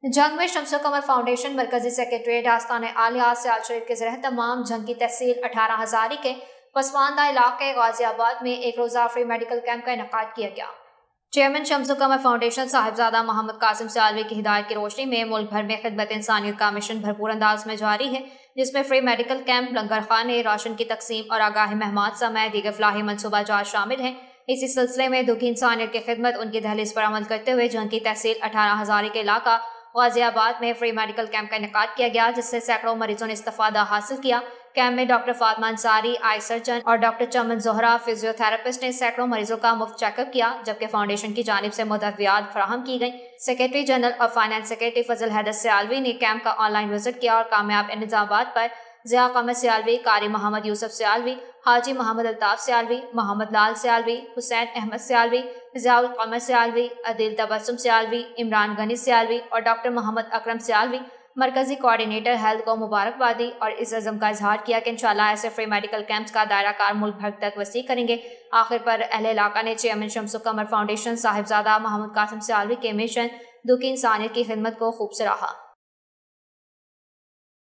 जंग में शम्सुल कमर फाउंडेशन मरकजी सेक्रेटरीट आस्थान आलिया सियाल शरीफ के ज़रिए तमाम जंग की तहसील 18 हज़ारी के पसमानदा इलाके गाजियाबाद में एक रोज़ा फ्री मेडिकल कैंप का इनेकाद किया गया। चेयरमैन शम्सुल कमर फाउंडेशन साहिबजादा मोहम्मद कासिम सियालवी की हिदायत की रोशनी में मुल्क भर में खिदमत इंसानियत का मिशन भरपूर अंदाज में जारी है, जिसमें फ्री मेडिकल कैंप, लंगर खाने, राशन की तकसीम और आगाही मेहमान समेत दीगर फलाही मनसूबा जात शामिल हैं। इसी सिलसिले में दुखी इंसानियत की खिदमत उनकी दहलीज पर अमल करते हुए जंग की तहसील 18 हज़ारी के इलाका गाजियाबाद में फ्री मेडिकल कैंप का इनेकाद किया गया, जिससे सैकड़ों मरीजों ने इस्तिफादा हासिल किया। कैंप में doctor Fatima Ansari, eye surgeon और डॉक्टर चमन जोहरा फिजियोथेरेपिस्ट ने सैकड़ों मरीजों का मुफ्त चेकअप किया, जबकि फाउंडेशन की जानिब से मुदव्वियात फराहम की गई। सेक्रेटरी जनरल और फाइनेंस सेक्रेटरी फजल हैदर सियालवी ने कैंप का ऑनलाइन विजिट किया और कामयाब इंतजामात पर ज़िया कमर सियालवी, कारी मोहम्मद यूसुफ सियालवी, हाजी मोहम्मद अल्ताफ सियालवी, मोहम्मद लाल सियालवी, हुसैन अहमद सियालवी, ज़ियाउल कमर सियालवी, अदिल तबस्सुम सियालवी, इमरान गनी सियालवी और डॉक्टर मोहम्मद अकरम सियालवी मरकजी कोऑर्डिनेटर हेल्थ को मुबारकबादी और इस अज़म का इजहार किया कि इंशाअल्लाह ऐसे फ्री मेडिकल कैंप्स का दायरा कार मुल्क भर तक वसी करेंगे। आखिर पर अहले इलाका ने चेयरमैन शम्सुल कमर फाउंडेशन साहिबजादा मोहम्मद कासिम सियालवी के मिशन दुखी इंसानियत की खिदमत को खूब सराहा।